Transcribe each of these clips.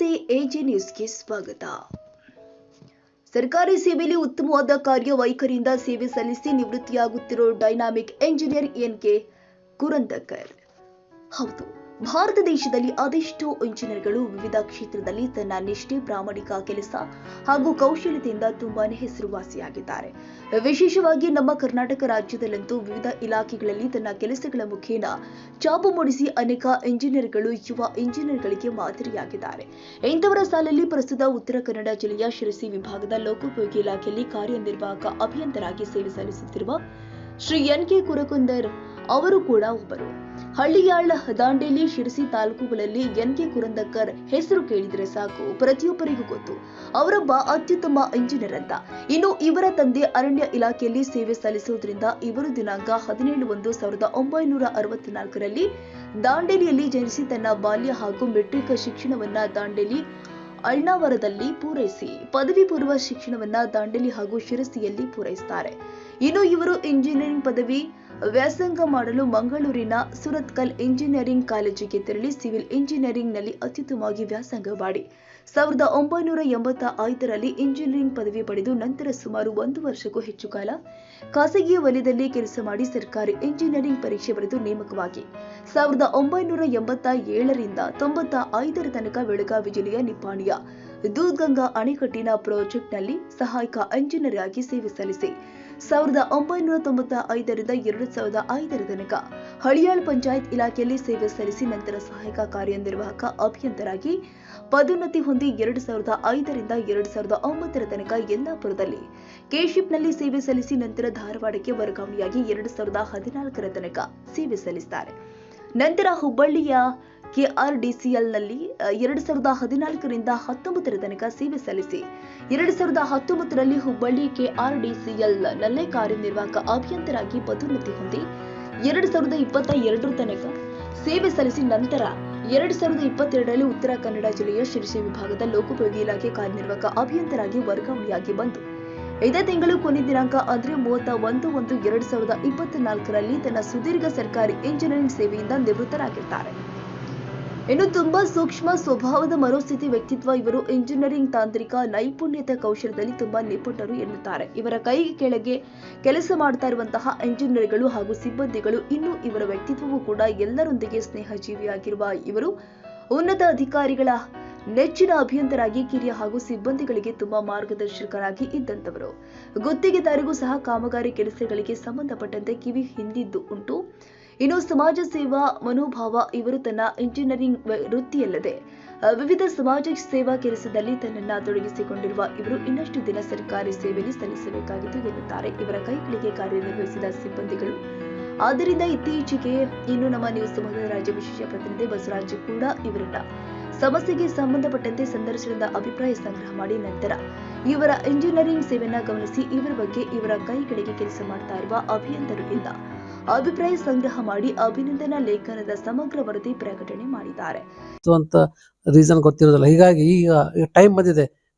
ನಮಸ್ತೆ, ಎಜೆ ನ್ಯೂಸ್ಗೆ ಸ್ವಾಗತ. ಸರ್ಕಾರಿ ಸೇವೆಯಲ್ಲಿ ಉತ್ತಮವಾದ ಕಾರ್ಯವೈಖರಿಯಿಂದ ಸೇವೆ ಸಲ್ಲಿಸಿ ನಿವೃತ್ತಿಯಾಗುತ್ತಿರೋ ಡೈನಾಮಿಕ್ ಎಂಜಿನಿಯರ್ ಎನ್.ಕೆ. ಕುರಂದಕರ್. ಹೌದು, ಭಾರತ ದೇಶದಲ್ಲಿ ಅದೆಷ್ಟೋ ಇಂಜಿನಿಯರ್ಗಳು ವಿವಿಧ ಕ್ಷೇತ್ರದಲ್ಲಿ ತನ್ನ ನಿಷ್ಠೆ, ಪ್ರಾಮಾಣಿಕ ಕೆಲಸ ಹಾಗೂ ಕೌಶಲ್ಯತೆಯಿಂದ ತುಂಬಾನೇ ಹೆಸರುವಾಸಿಯಾಗಿದ್ದಾರೆ. ವಿಶೇಷವಾಗಿ ನಮ್ಮ ಕರ್ನಾಟಕ ರಾಜ್ಯದಲ್ಲಂತೂ ವಿವಿಧ ಇಲಾಖೆಗಳಲ್ಲಿ ತನ್ನ ಕೆಲಸಗಳ ಮುಖೇನ ಛಾಪು ಮೂಡಿಸಿ ಅನೇಕ ಇಂಜಿನಿಯರ್ಗಳು ಯುವ ಇಂಜಿನಿಯರ್ಗಳಿಗೆ ಮಾದರಿಯಾಗಿದ್ದಾರೆ. ಇಂಥವರ ಸಾಲಲ್ಲಿ ಪ್ರಸ್ತುತ ಉತ್ತರ ಕನ್ನಡ ಜಿಲ್ಲೆಯ ಶಿರಸಿ ವಿಭಾಗದ ಲೋಕೋಪಯೋಗಿ ಇಲಾಖೆಯಲ್ಲಿ ಕಾರ್ಯನಿರ್ವಾಹಕ ಅಭಿಯಂತರಾಗಿ ಸೇವೆ ಸಲ್ಲಿಸುತ್ತಿರುವ ಶ್ರೀ ಎನ್.ಕೆ. ಕುರಂದಕರ್ ಅವರು ಕೂಡ ಒಬ್ಬರು. ಹಳ್ಳಿಯಾಳ್, ದಾಂಡೇಲಿ, ಶಿರಸಿ ತಾಲೂಕುಗಳಲ್ಲಿ ಎನ್.ಕೆ. ಕುರಂದಕರ್ ಹೆಸರು ಕೇಳಿದರೆ ಸಾಕು, ಪ್ರತಿಯೊಬ್ಬರಿಗೂ ಗೊತ್ತು ಅವರೊಬ್ಬ ಅತ್ಯುತ್ತಮ ಇಂಜಿನಿಯರ್ ಅಂತ. ಇನ್ನು ಇವರ ತಂದೆ ಅರಣ್ಯ ಇಲಾಖೆಯಲ್ಲಿ ಸೇವೆ ಸಲ್ಲಿಸುವುದರಿಂದ ಇವರು ದಿನಾಂಕ 17/1/1964ರಲ್ಲಿ ದಾಂಡೇಲಿಯಲ್ಲಿ ಜನಿಸಿ ತನ್ನ ಬಾಲ್ಯ ಹಾಗೂ ಮೆಟ್ರಿಕ್ ಶಿಕ್ಷಣವನ್ನ ದಾಂಡೇಲಿ ಅಳ್ನಾವರದಲ್ಲಿ ಪೂರೈಸಿ ಪದವಿ ಪೂರ್ವ ಶಿಕ್ಷಣವನ್ನ ದಾಂಡೇಲಿ ಹಾಗೂ ಶಿರಸಿಯಲ್ಲಿ ಪೂರೈಸುತ್ತಾರೆ. ಇನ್ನು ಇವರು ಇಂಜಿನಿಯರಿಂಗ್ ಪದವಿ ವ್ಯಾಸಂಗ ಮಾಡಲು ಮಂಗಳೂರಿನ ಸುರತ್ಕಲ್ ಇಂಜಿನಿಯರಿಂಗ್ ಕಾಲೇಜಿಗೆ ತೆರಳಿ ಸಿವಿಲ್ ಇಂಜಿನಿಯರಿಂಗ್ ನಲ್ಲಿ ಅತ್ಯುತ್ತಮವಾಗಿ ವ್ಯಾಸಂಗ ಮಾಡಿ 1985ರಲ್ಲಿ ಇಂಜಿನಿಯರಿಂಗ್ ಪದವಿ ಪಡೆದು ನಂತರ ಸುಮಾರು 1 ವರ್ಷಕ್ಕೂ ಹೆಚ್ಚು ಕಾಲ ಖಾಸಗಿ ವಲಯದಲ್ಲಿ ಕೆಲಸ ಮಾಡಿ ಸರ್ಕಾರಿ ಇಂಜಿನಿಯರಿಂಗ್ ಪರೀಕ್ಷೆ ಬರೆದು ನೇಮಕವಾಗಿ 1987ರಿಂದ 95ರ ತನಕ ಬೆಳಗಾವಿ ಜಿಲ್ಲೆಯ ನಿಪ್ಪಾಣಿಯ ದೂದ್ಗಂಗಾ ಅಣೆಕಟ್ಟಿನ ಪ್ರಾಜೆಕ್ಟ್ನಲ್ಲಿ ಸಹಾಯಕ ಇಂಜಿನಿಯರ್ ಆಗಿ ಸೇವೆ ಸಲ್ಲಿಸಿ 1995ರಿಂದ 2005ರ ತನಕ ಹಳಿಯಾಳ್ ಪಂಚಾಯತ್ ಇಲಾಖೆಯಲ್ಲಿ ಸೇವೆ ಸಲ್ಲಿಸಿ ನಂತರ ಸಹಾಯಕ ಕಾರ್ಯನಿರ್ವಾಹಕ ಅಭಿಯಂತರಾಗಿ ಪದೋನ್ನತಿ ಹೊಂದಿ 2005ರಿಂದ 2009ರ ತನಕ ಯಲ್ಲಾಪುರದಲ್ಲಿ ಕೆಶಿಪ್ನಲ್ಲಿ ಸೇವೆ ಸಲ್ಲಿಸಿ ನಂತರ ಧಾರವಾಡಕ್ಕೆ ವರ್ಗಾವಣೆಯಾಗಿ 2014ರ ತನಕ ಸೇವೆ ಸಲ್ಲಿಸಿದ್ದಾರೆ. ನಂತರ ಹುಬ್ಬಳ್ಳಿಯ ಕೆಆರ್ಡಿಸಿಎಲ್ನಲ್ಲಿ 2014ರಿಂದ 19ರ ತನಕ ಸೇವೆ ಸಲ್ಲಿಸಿ 2019ರಲ್ಲಿ ಹುಬ್ಬಳ್ಳಿ ಕೆಆರ್ಡಿಸಿಎಲ್ ನಲ್ಲೇ ಕಾರ್ಯನಿರ್ವಾಹಕ ಅಭಿಯಂತರಾಗಿ ಪದೋನ್ನತಿ ಹೊಂದಿ 2022ರ ತನಕ ಸೇವೆ ಸಲ್ಲಿಸಿ ನಂತರ 2022ರಲ್ಲಿ ಉತ್ತರ ಕನ್ನಡ ಜಿಲ್ಲೆಯ ಶಿರಸಿ ವಿಭಾಗದ ಲೋಕೋಪಯೋಗಿ ಇಲಾಖೆ ಕಾರ್ಯನಿರ್ವಾಹಕ ಅಭಿಯಂತರಾಗಿ ವರ್ಗಾವಣೆಯಾಗಿ ಬಂತು. ಇದೇ ತಿಂಗಳು ಕೊನೆ ದಿನಾಂಕ ಅಂದ್ರೆ 31/1/2024ರಲ್ಲಿ ತನ್ನ ಸುದೀರ್ಘ ಸರ್ಕಾರಿ ಇಂಜಿನಿಯರಿಂಗ್ ಸೇವೆಯಿಂದ ನಿವೃತ್ತರಾಗಿದ್ದಾರೆ. ಇನ್ನು ತುಂಬಾ ಸೂಕ್ಷ್ಮ ಸ್ವಭಾವದ ಮನೋಸ್ಥಿತಿ ವ್ಯಕ್ತಿತ್ವ ಇವರು. ಇಂಜಿನಿಯರಿಂಗ್ ತಾಂತ್ರಿಕ ನೈಪುಣ್ಯತೆ ಕೌಶಲ್ಯದಲ್ಲಿ ತುಂಬಾ ನಿಪುಣರು ಎನ್ನುತ್ತಾರೆ. ಇವರ ಕೈ ಕೆಳಗೆ ಕೆಲಸ ಮಾಡ್ತಾ ಇರುವಂತಹ ಇಂಜಿನಿಯರ್ಗಳು ಹಾಗೂ ಸಿಬ್ಬಂದಿಗಳು. ಇನ್ನು ಇವರ ವ್ಯಕ್ತಿತ್ವವು ಕೂಡ ಎಲ್ಲರೊಂದಿಗೆ ಸ್ನೇಹ ಜೀವಿಯಾಗಿರುವ ಇವರು ಉನ್ನತ ಅಧಿಕಾರಿಗಳ ನೆಚ್ಚಿನ ಅಭಿಯಂತರಾಗಿ ಕಿರಿಯ ಹಾಗೂ ಸಿಬ್ಬಂದಿಗಳಿಗೆ ತುಂಬಾ ಮಾರ್ಗದರ್ಶಕರಾಗಿ ಇದ್ದಂತವರು. ಗುತ್ತಿಗೆದಾರಿಗೂ ಸಹ ಕಾಮಗಾರಿ ಕೆಲಸಗಳಿಗೆ ಸಂಬಂಧಪಟ್ಟಂತೆ ಕಿವಿ ಹಿಂದಿದ್ದು ಉಂಟು. ಇನ್ನು ಸಮಾಜ ಸೇವಾ ಮನೋಭಾವ ಇವರು. ತನ್ನ ಇಂಜಿನಿಯರಿಂಗ್ ವೃತ್ತಿಯಲ್ಲದೆ ವಿವಿಧ ಸಮಾಜ ಸೇವಾ ಕೆಲಸದಲ್ಲಿ ತನ್ನನ್ನ ತೊಡಗಿಸಿಕೊಂಡಿರುವ ಇವರು ಇನ್ನಷ್ಟು ದಿನ ಸರ್ಕಾರಿ ಸೇವೆಯಲ್ಲಿ ಸಲ್ಲಿಸಬೇಕಾಗಿತ್ತು ಎನ್ನುತ್ತಾರೆ ಇವರ ಕೈಗಳಿಗೆ ಕಾರ್ಯನಿರ್ವಹಿಸಿದ ಸಿಬ್ಬಂದಿಗಳು. ಆದ್ದರಿಂದ ಇತ್ತೀಚೆಗೆ ಇನ್ನು ನಮ್ಮ ನ್ಯೂಸ್ ಸಮೂಹದ ರಾಜ್ಯ ವಿಶೇಷ ಪ್ರತಿನಿಧಿ ಬಸವರಾಜ್ ಕೂಡ ಇವರನ್ನ ಸಮಸ್ಯೆಗೆ ಸಂಬಂಧಪಟ್ಟಂತೆ ಸಂದರ್ಶನದ ಅಭಿಪ್ರಾಯ ಸಂಗ್ರಹ ಮಾಡಿ ನಂತರ ಇವರ ಇಂಜಿನಿಯರಿಂಗ್ ಸೇವೆಯನ್ನ ಗಮನಿಸಿ ಇವರ ಬಗ್ಗೆ ಇವರ ಕೈಗಳಿಗೆ ಕೆಲಸ ಮಾಡ್ತಾ ಇರುವ ಅಭಿಯಂತರರಿಂದ ಅಭಿಪ್ರಾಯ ಸಂಗ್ರಹ ಮಾಡಿ ಅಭಿನಂದನಾ ಲೇಖನದ ಸಮಗ್ರ ವರದಿ ಪ್ರಕಟಣೆ ಮಾಡಿದ್ದಾರೆ ಅಂತ ರೀಸನ್ ಗೊತ್ತಿರೋದಿಲ್ಲ. ಹೀಗಾಗಿ ಈಗ ಟೈಮ್ ಬಂದಿದೆ,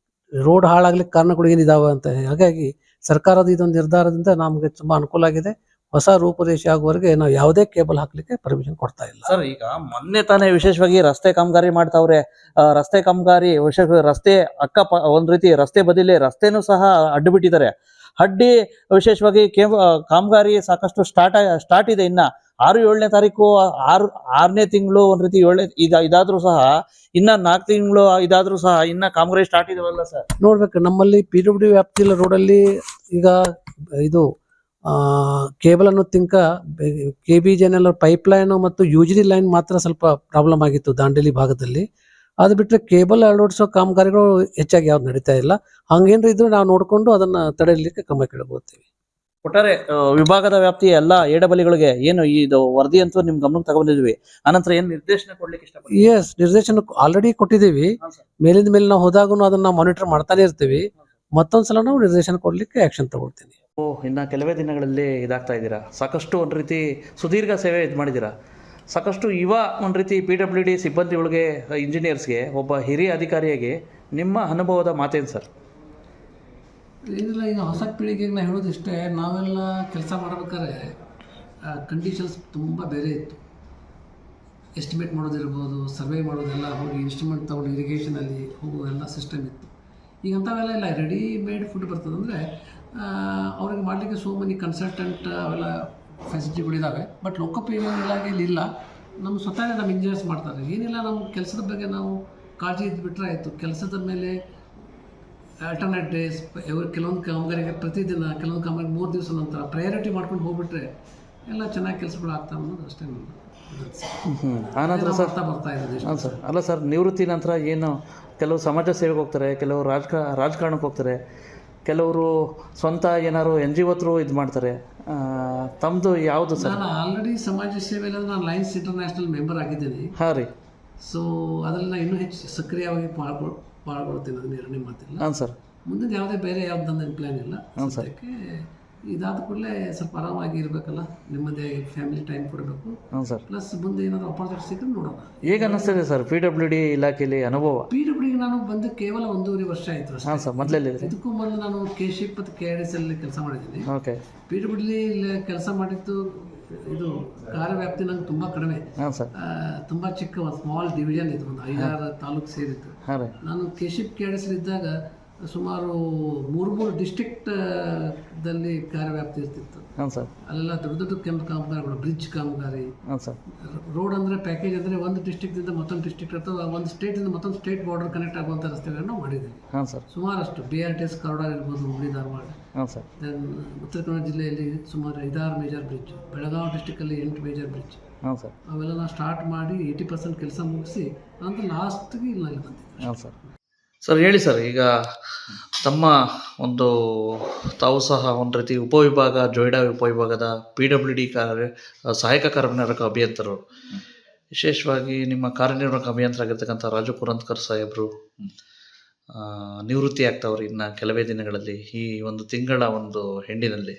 ರೋಡ್ ಹಾಳಾಗ್ಲಿಕ್ಕೆ ಕಾರಣಗಳು ಏನಿದಾವೆ ಅಂತ. ಹಾಗಾಗಿ ಸರ್ಕಾರದ ಇದೊಂದು ನಿರ್ಧಾರದಿಂದ ನಮ್ಗೆ ತುಂಬಾ ಅನುಕೂಲ ಆಗಿದೆ. ಹೊಸ ರೂಪುರೇಷೆ ಆಗುವವರೆಗೆ ನಾವು ಯಾವುದೇ ಕೇಬಲ್ ಹಾಕ್ಲಿಕ್ಕೆ ಪರ್ಮಿಷನ್ ಕೊಡ್ತಾ ಇಲ್ಲ. ಸರ್, ಈಗ ಮೊನ್ನೆ ತಾನೇ ವಿಶೇಷವಾಗಿ ರಸ್ತೆ ಕಾಮಗಾರಿ ಮಾಡ್ತಾವ್ರೆ. ರಸ್ತೆ ಕಾಮಗಾರಿ ರಸ್ತೆ ಒಂದ್ ರೀತಿ ರಸ್ತೆ ಬದಿಲಿ ರಸ್ತೆನೂ ಸಹ ಅಡ್ಡು ಬಿಟ್ಟಿದ್ದಾರೆ. ಅಡ್ಡಿ ವಿಶೇಷವಾಗಿ ಕಾಮಗಾರಿ ಸಾಕಷ್ಟು ಸ್ಟಾರ್ಟ್ ಇದೆ. ಇನ್ನ 6-7ನೇ ತಾರೀಕು 6ನೇ ತಿಂಗಳು ಒಂದ್ ರೀತಿ 7ನೇ ಇದಾದ್ರೂ ಸಹ ಇನ್ನ 4 ತಿಂಗಳು ಇದಾದ್ರೂ ಸಹ ಇನ್ನ ಕಾಮಗಾರಿ ಸ್ಟಾರ್ಟ್ ಇದೆವಲ್ಲ ಸರ್? ನೋಡ್ಬೇಕು, ನಮ್ಮಲ್ಲಿ PWD ವ್ಯಾಪ್ತಿಯ ರೋಡಲ್ಲಿ ಈಗ ಇದು ಕೇಬಲ್ ಅನ್ನೋ ತಿಂಕ KBJNL ಪೈಪ್ ಲೈನ್ ಮತ್ತು UGD ಲೈನ್ ಮಾತ್ರ ಸ್ವಲ್ಪ ಪ್ರಾಬ್ಲಮ್ ಆಗಿತ್ತು ದಾಂಡೇಲಿ ಭಾಗದಲ್ಲಿ. ಅದು ಬಿಟ್ಟರೆ ಕೇಬಲ್ ಅಳವಡಿಸೋ ಕಾಮಗಾರಿಗಳು ಹೆಚ್ಚಾಗಿ ಯಾವ್ದು ನಡೀತಾ ಇಲ್ಲ. ಹಂಗೇನ್ರ ಇದ್ರು ನಾವು ನೋಡ್ಕೊಂಡು ಅದನ್ನ ತಡೆಯಲಿಕ್ಕೆ ಕ್ರಮ ಕೈಗೊಳ್ತೀವಿ. ಒಟ್ಟಾರೆ ವಿಭಾಗದ ವ್ಯಾಪ್ತಿಯ ಎಲ್ಲ ಎಡಬಲಿಗಳಿಗೆ ಏನು ಇದು ವರದಿ ಅಂತೂ ನಿಮ್ ಗಮನಕ್ಕೆ ತಗೊಂಡಿದ್ವಿ. ಅನಂತರ ಏನ್ ನಿರ್ದೇಶನ ಕೊಡ್ಲಿಕ್ಕೆ ಇಷ್ಟಪಡ್ತೀವಿ? ಎಸ್, ನಿರ್ದೇಶನ ಆಲ್ರೆಡಿ ಕೊಟ್ಟಿದ್ದೀವಿ. ಮೇಲಿಂದ ಮೇಲೆ ನಾವು ಹೋದಾಗೂ ಅದನ್ನ ಮಾನಿಟರ್ ಮಾಡ್ತಾನೆ ಇರ್ತೀವಿ. ಮತ್ತೊಂದ್ಸಲ ನಾವು ನಿರ್ದೇಶನ ಕೊಡ್ಲಿಕ್ಕೆ ಆಕ್ಷನ್ ತಗೊಳ್ತೀನಿ. ಇನ್ನ ಕೆಲವೇ ದಿನಗಳಲ್ಲಿ ಇದಾಗ್ತಾ ಇದ್ದೀರಾ. ಸಾಕಷ್ಟು ಒಂದ್ ರೀತಿ ಸುದೀರ್ಘ ಸೇವೆ ಮಾಡಿದ್ದೀರಾ. ಸಾಕಷ್ಟು ಯುವ ಒಂದು ರೀತಿ PWD ಸಿಬ್ಬಂದಿಗಳಿಗೆ, ಇಂಜಿನಿಯರ್ಸ್ಗೆ, ಒಬ್ಬ ಹಿರಿಯ ಅಧಿಕಾರಿಯಾಗಿ ನಿಮ್ಮ ಅನುಭವದ ಮಾತೇನು ಸರ್? ಏನಿಲ್ಲ, ಈಗ ಹೊಸ ಪೀಳಿಗೆಗೆ ನಾನು ಹೇಳೋದಿಷ್ಟೇ, ನಾವೆಲ್ಲ ಕೆಲಸ ಮಾಡ್ಬೇಕಾದ್ರೆ ಕಂಡೀಷನ್ಸ್ ತುಂಬ ಬೇರೆ ಇತ್ತು. ಎಸ್ಟಿಮೇಟ್ ಮಾಡೋದಿರ್ಬೋದು, ಸರ್ವೆ ಮಾಡೋದೆಲ್ಲ ಹೋಗಿ ಇನ್ಸ್ಟ್ರೂಮೆಂಟ್ ತೊಗೊಂಡು ಇರಿಗೇಷನಲ್ಲಿ ಹೋಗೋದೆಲ್ಲ ಸಿಸ್ಟಮ್ ಇತ್ತು. ಈಗ ಅಂಥವೆಲ್ಲ ಇಲ್ಲ, ರೆಡಿಮೇಡ್ ಫುಡ್ ಬರ್ತದೆ. ಅಂದರೆ ಅವ್ರಿಗೆ ಮಾಡಲಿಕ್ಕೆ ಸೋ ಮನಿ ಕನ್ಸಲ್ಟೆಂಟ್ ಅವೆಲ್ಲ ಫೆಸಿಲಿಟಿಗಳಿದ್ದಾವೆ. ಬಟ್ ಲೋಕೋಪಯೋಗಿ ಇಲಾಖೆಯಲ್ಲಿ ಇಲ್ಲ. ನಮ್ಮ ಸ್ವತಃ ನಮ್ಮ ಇಂಜಿನಿಯರ್ಸ್ ಮಾಡ್ತಾರೆ. ಏನಿಲ್ಲ, ನಮ್ಮ ಕೆಲಸದ ಬಗ್ಗೆ ನಾವು ಕಾಳಜಿ ಇದ್ದುಬಿಟ್ರೆ ಆಯಿತು. ಕೆಲಸದ ಮೇಲೆ ಆಲ್ಟರ್ನೇಟ್ ಡೇಸ್, ಕೆಲವೊಂದು ಕಾಮಗಾರಿಗೆ ಪ್ರತಿದಿನ, ಕೆಲವೊಂದು ಕಾಮಗಾರಿಗೆ 3 ದಿವಸ ನಂತರ ಪ್ರಯಾರಿಟಿ ಮಾಡ್ಕೊಂಡು ಹೋಗ್ಬಿಟ್ರೆ ಎಲ್ಲ ಚೆನ್ನಾಗಿ ಕೆಲಸಗಳು ಆಗ್ತಾವೆ ಅನ್ನೋದು ಅಷ್ಟೇ. ಆನಂತರ ಸರ್ ಬರ್ತಾ ಇದೆ. ಹಾಂ ಸರ್. ಅಲ್ಲ ಸರ್, ನಿವೃತ್ತಿ ನಂತರ ಏನು ಕೆಲವು ಸಮಾಜ ಸೇವೆಗೆ ಹೋಗ್ತಾರೆ, ಕೆಲವರು ರಾಜಕಾರಣಕ್ಕೆ ಹೋಗ್ತಾರೆ, ಕೆಲವರು ಸ್ವಂತ ಏನಾದ್ರು NGO ಥ್ರೂ ಇದು ಮಾಡ್ತಾರೆ. ತಮ್ಮದು ಯಾವುದು ಸರ್? ನಾನು ಆಲ್ರೆಡಿ ಸಮಾಜ ಸೇವೆಯಲ್ಲಿ ನಾನು ಲಯನ್ಸ್ ಇಂಟರ್ನ್ಯಾಷನಲ್ ಮೆಂಬರ್ ಆಗಿದ್ದೀನಿ. ಹಾಂ ರೀ. ಸೊ ಅದರಲ್ಲಿ ನಾನು ಇನ್ನೂ ಹೆಚ್ಚು ಸಕ್ರಿಯವಾಗಿ ಪಾಲ್ಗೊಳ್ತೀನಿ, ಅದನ್ನ ಎರಡನೇ ಮಾತಿಲ್ಲ. ಹಾಂ ಸರ್. ಮುಂದಿನ ಯಾವುದೇ ಬೇರೆ ಯಾವುದಂದ್ರೆ ಪ್ಲ್ಯಾನ್ ಇಲ್ಲ. ಹಾಂ ಸರ್. ಇದಾದ ಕೂಡಲೇ ಸ್ವಲ್ಪ ಆರಾಮಾಗಿ ಇರಬೇಕಲ್ಲ, ನಿಮ್ಮದೇ ಫ್ಯಾಮಿಲಿ ಟೈಮ್ ಕೊಡಬೇಕು. ಹಾಂ ಸರ್. ಪ್ಲಸ್ ಮುಂದೆ ಏನಾದರೂ ಅಪಾರ್ಚುನಿಟಿ ಸಿಕ್ಕರೆ ನೋಡೋಣ. ಹೇಗೆ ಅನ್ನಿಸ್ತದೆ ಸರ್ PWD ಇಲಾಖೆಯಲ್ಲಿ ಅನುಭವ? PWD ನಾನು ಬಂದು ಕೇವಲ 1.5 ವರ್ಷ ಆಯಿತು ಅಷ್ಟೇ. ಹಾಂ ಸರ್. ಮೊದಲಲ್ಲಿ ಇದಕ್ಕೂ ಮೊದಲು ನಾನು KSHIP ಮತ್ತು KIDS ಅಲ್ಲಿ ಕೆಲಸ ಮಾಡಿದ್ದೀನಿ. ಓಕೆ. PWD ಕೆಲಸ ಮಾಡಿದ್ದು ಇದು ಕಾರ್ಯವ್ಯಾಪ್ತಿ ನಂಗೆ ತುಂಬ ಕಡಿಮೆ. ಹಾಂ ಸರ್. ತುಂಬ ಚಿಕ್ಕ ಒಂದು ಸ್ಮಾಲ್ ಡಿವಿಷನ್ ಇದು, ಒಂದು 5-6 ತಾಲೂಕು ಸೇರಿತ್ತು. ಹಾಂ ರೀ. ನಾನು KSHIP KIDS ಇದ್ದಾಗ ಸುಮಾರು 3 ಡಿಸ್ಟ್ರಿಕ್ಟ್ದಲ್ಲಿ ಕಾರ್ಯವ್ಯಾಪ್ತಿ ಇರ್ತಿತ್ತು. ಹಾಂ ಸರ್. ಅಲ್ಲೆಲ್ಲ ದೊಡ್ಡ ದೊಡ್ಡ ಕಾಮಗಾರಿಗಳು, ಬ್ರಿಡ್ಜ್ ಕಾಮಗಾರಿ. ಹಾಂ ಸರ್. ರೋಡ್ ಅಂದರೆ ಪ್ಯಾಕೇಜ್ ಅಂದರೆ ಒಂದು ಡಿಸ್ಟ್ರಿಕ್ಟಿಂದ ಮತ್ತೊಂದು ಡಿಸ್ಟ್ರಿಕ್ಟ್ ಅಥವಾ ಒಂದು ಸ್ಟೇಟಿಂದ ಮತ್ತೊಂದು ಸ್ಟೇಟ್ ಬಾರ್ಡರ್ ಕನೆಕ್ಟ್ ಆಗುವಂಥ ರಸ್ತೆಗಳನ್ನು ಮಾಡಿದ್ದೀವಿ. ಹಾಂ ಸರ್. ಸುಮಾರಷ್ಟು BRTS ಕಾರಿಡಾರ್ ಇರ್ಬೋದು, ಹುಬ್ಳಿ ಧಾರವಾಡ. ಹಾಂ ಸರ್. ದೆನ್ ಉತ್ತರ ಕನ್ನಡ ಜಿಲ್ಲೆಯಲ್ಲಿ ಸುಮಾರು 5-6 ಮೇಜರ್ ಬ್ರಿಡ್ಜ್, ಬೆಳಗಾವಿ ಡಿಸ್ಟಿಕಲ್ಲಿ 8 ಮೇಜರ್ ಬ್ರಿಡ್ಜ್. ಹಾಂ ಸರ್. ಅವೆಲ್ಲ ನಾವು ಸ್ಟಾರ್ಟ್ ಮಾಡಿ 80% ಕೆಲಸ ಮುಗಿಸಿ ನಂತರ ಲಾಸ್ಟ್ಗೆ ಇಲ್ಲಿ ಬಂದಿದ್ದೆ. ಹಾಂ ಸರ್. ಸರ್ ಹೇಳಿ ಸರ್, ಈಗ ತಮ್ಮ ಒಂದು ತಾವು ಸಹ ಒಂದು ರೀತಿ ಉಪವಿಭಾಗ, ಜೊಯ್ಡಾ ಉಪವಿಭಾಗದ PWD ಸಹಾಯಕ ಕಾರ್ಯನಿರ್ವಾಹಕ ಅಭಿಯಂತರರು. ವಿಶೇಷವಾಗಿ ನಿಮ್ಮ ಕಾರ್ಯನಿರ್ವಾಹಕ ಅಭಿಯಂತರಾಗಿರ್ತಕ್ಕಂಥ ರಾಜು ಪುರಂತ್ಕರ್ ಸಾಹೇಬರು ನಿವೃತ್ತಿ ಆಗ್ತಾವ್ರಿ ಇನ್ನು ಕೆಲವೇ ದಿನಗಳಲ್ಲಿ, ಈ ಒಂದು ತಿಂಗಳ ಒಂದು ಹೆಂಡಿನಲ್ಲಿ.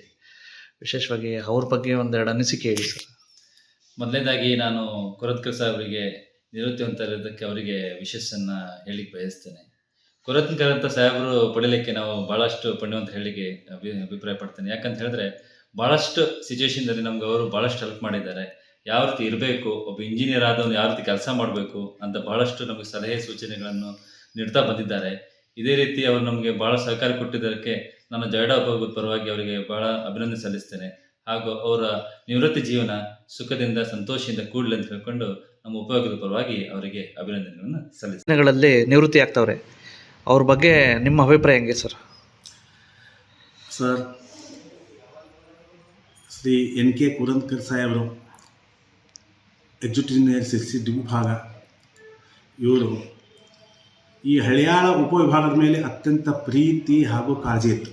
ವಿಶೇಷವಾಗಿ ಅವ್ರ ಬಗ್ಗೆ ಒಂದೆರಡು ಅನಿಸಿಕೆ ಹೇಳಿ ಸರ್. ಮೊದಲನೇದಾಗಿ ನಾನು ಕುರತ್ಕರ್ ಸಾಹೇಬರಿಗೆ ನಿವೃತ್ತಿ ಹೊಂದಿರೋದಕ್ಕೆ ಅವರಿಗೆ ವಿಶೇಷನ ಹೇಳಿಕ್ಕೆ ಬಯಸ್ತೇನೆ. ಕುರತ್ಕರ್ ಅಂತ ಸಾಹೇಬರು ಪಡೀಲಿಕ್ಕೆ ನಾವು ಭಾಳಷ್ಟು ಪುಣ್ಯವಂತ ಹೇಳಿಕೆ ಅಭಿಪ್ರಾಯ ಪಡ್ತೇನೆ. ಯಾಕಂತ ಹೇಳಿದ್ರೆ ಭಾಳಷ್ಟು ಸಿಚುವೇಶನ್ದಲ್ಲಿ ನಮ್ಗೆ ಅವರು ಭಾಳಷ್ಟು ಹೆಲ್ಪ್ ಮಾಡಿದ್ದಾರೆ. ಯಾವ ರೀತಿ ಇರಬೇಕು, ಒಬ್ಬ ಇಂಜಿನಿಯರ್ ಆದವನು ಯಾವ ರೀತಿ ಕೆಲಸ ಮಾಡಬೇಕು ಅಂತ ಭಾಳಷ್ಟು ನಮಗೆ ಸಲಹೆ ಸೂಚನೆಗಳನ್ನು ನೀಡ್ತಾ ಬಂದಿದ್ದಾರೆ. ಇದೇ ರೀತಿ ಅವರು ನಮಗೆ ಭಾಳ ಸಹಕಾರ ಕೊಟ್ಟಿದ್ದಕ್ಕೆ ನಾನು ಜೊಯ್ಡಾ ಉಪವಿಭಾಗದ ಪರವಾಗಿ ಅವರಿಗೆ ಭಾಳ ಅಭಿನಂದನೆ ಸಲ್ಲಿಸ್ತೇನೆ. ಹಾಗೂ ಅವರ ನಿವೃತ್ತಿ ಜೀವನ ಸುಖದಿಂದ ಸಂತೋಷದಿಂದ ಕೂಡಲಿ ಅಂತ ಹೇಳ್ಕೊಂಡು ನಮ್ಮ ಉಪವಿಭಾಗದ ಪರವಾಗಿ ಅವರಿಗೆ ಅಭಿನಂದನೆಗಳನ್ನು ಸಲ್ಲಿಸ್ತೇನೆ. ದಿನಗಳಲ್ಲಿ ನಿವೃತ್ತಿ ಆಗ್ತಾವ್ರೆ, ಅವ್ರ ಬಗ್ಗೆ ನಿಮ್ಮ ಅಭಿಪ್ರಾಯ ಹೆಂಗೆ ಸರ್? ಸರ್, ಶ್ರೀ NK ಕುರಂತ್ಕರ್ ಸಾಹೇಬರು ಎಕ್ಸಿಕ್ಯೂಟಿವ್ ಇಂಜಿನಿಯರ್ ಸಿರ್ಸಿ ವಿಭಾಗ, ಇವರು ಈ ಹಳಿಯಾಳ ಉಪವಿಭಾಗದ ಮೇಲೆ ಅತ್ಯಂತ ಪ್ರೀತಿ ಹಾಗೂ ಕಾಳಜಿ ಇತ್ತು.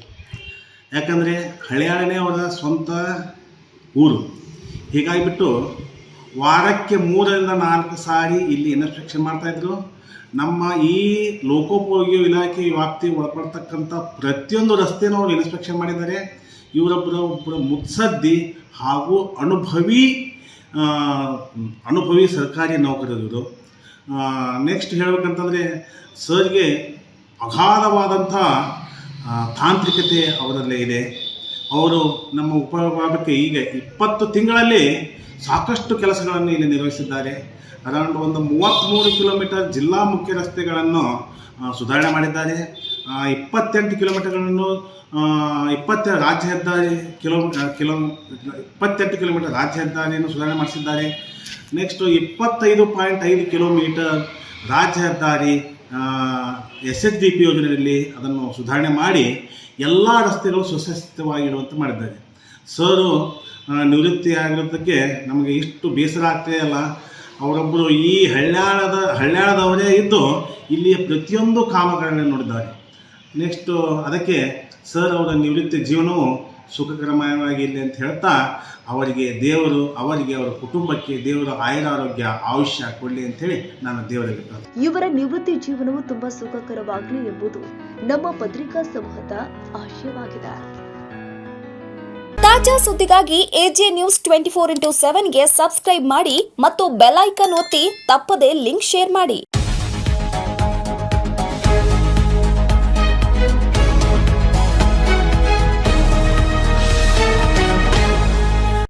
ಯಾಕಂದರೆ ಹಳಿಯಾಳನೇ ಅವರ ಸ್ವಂತ ಊರು. ಹೀಗಾಗಿಬಿಟ್ಟು ವಾರಕ್ಕೆ 3-4 ಸಾರಿ ಇಲ್ಲಿ ಇನ್ಸ್ಪೆಕ್ಷನ್ ಮಾಡ್ತಾಯಿದ್ರು. ನಮ್ಮ ಈ ಲೋಕೋಪಯೋಗಿ ಇಲಾಖೆ ವ್ಯಾಪ್ತಿ ಒಳಪಡ್ತಕ್ಕಂಥ ಪ್ರತಿಯೊಂದು ರಸ್ತೆನೂ ಅವರು ಇನ್ಸ್ಪೆಕ್ಷನ್ ಮಾಡಿದ್ದಾರೆ. ಒಬ್ಬರ ಮುತ್ಸದ್ದಿ ಹಾಗೂ ಅನುಭವಿ ಸರ್ಕಾರಿ ನೌಕರರು. ನೆಕ್ಸ್ಟ್ ಹೇಳಬೇಕಂತಂದರೆ ಸರ್ಗೆ ಅಗಾಧವಾದಂಥ ತಾಂತ್ರಿಕತೆ ಅವರಲ್ಲೇ ಇದೆ. ಅವರು ನಮ್ಮ ಉಪವಿಭಾಗಕ್ಕೆ ಈಗ 20 ತಿಂಗಳಲ್ಲಿ ಸಾಕಷ್ಟು ಕೆಲಸಗಳನ್ನು ಇಲ್ಲಿ ನಿರ್ವಹಿಸಿದ್ದಾರೆ. ಅರೌಂಡ್ ಒಂದು 33 ಕಿಲೋಮೀಟರ್ ಜಿಲ್ಲಾ ಮುಖ್ಯ ರಸ್ತೆಗಳನ್ನು ಸುಧಾರಣೆ ಮಾಡಿದ್ದಾರೆ. 28 ಕಿಲೋಮೀಟರ್ಗಳನ್ನು 27 ರಾಜ್ಯ ಹೆದ್ದಾರಿ 28 ಕಿಲೋಮೀಟರ್ ರಾಜ್ಯ ಹೆದ್ದಾರಿಯನ್ನು ಸುಧಾರಣೆ ಮಾಡಿಸಿದ್ದಾರೆ. ನೆಕ್ಸ್ಟು 25.5 ಕಿಲೋಮೀಟರ್ ರಾಜ್ಯ ಹೆದ್ದಾರಿ SHDP ಯೋಜನೆಯಲ್ಲಿ ಅದನ್ನು ಸುಧಾರಣೆ ಮಾಡಿ ಎಲ್ಲ ರಸ್ತೆಗಳು ಸುಸಂಸ್ಥಿತವಾಗಿರುವಂತೆ ಮಾಡಿದ್ದಾರೆ. ಸರು ನಿವೃತ್ತಿ ಆಗಿರೋದಕ್ಕೆ ನಮಗೆ ಇಷ್ಟು ಬೇಸರ ಆಗ್ತಾಯಿಲ್ಲ. ಅವರೊಬ್ಬರು ಈ ಹಳ್ಯಾಳದವರೇ ಇದ್ದು ಇಲ್ಲಿಯ ಪ್ರತಿಯೊಂದು ಕಾಮಗಾರಿಗಳನ್ನು ನೋಡಿದ್ದಾರೆ. ನೆಕ್ಸ್ಟು ಅದಕ್ಕೆ ಸರ್ ಅವರ ನಿವೃತ್ತಿ ಜೀವನವು ಸುಖಕರಮಯವಾಗಿರಲಿ ಅಂತ ಹೇಳ್ತಾ ಅವರಿಗೆ ಅವರ ಕುಟುಂಬಕ್ಕೆ ದೇವರು ಆಯುರಾರೋಗ್ಯ ಆಯುಷ್ಯ ಕೊಡಲಿ ಅಂತೇಳಿ ನಾನು ದೇವರಿಗೆ ಇವರ ನಿವೃತ್ತಿ ಜೀವನವು ತುಂಬಾ ಸುಖಕರವಾಗಲಿ ಎಂಬುದು ನಮ್ಮ ಪತ್ರಿಕಾ ಸಮೂಹದ ಆಶಯವಾಗಿದೆ. ತಾಜಾ ಸುದ್ದಿಗಾಗಿ AJ ನ್ಯೂಸ್ 24/7 ಗೆ ಸಬ್ಸ್ಕ್ರೈಬ್ ಮಾಡಿ ಮತ್ತು ಬೆಲ್ ಐಕಾನ್ ಒತ್ತಿ ತಪ್ಪದೇ ಲಿಂಕ್ ಶೇರ್ ಮಾಡಿ.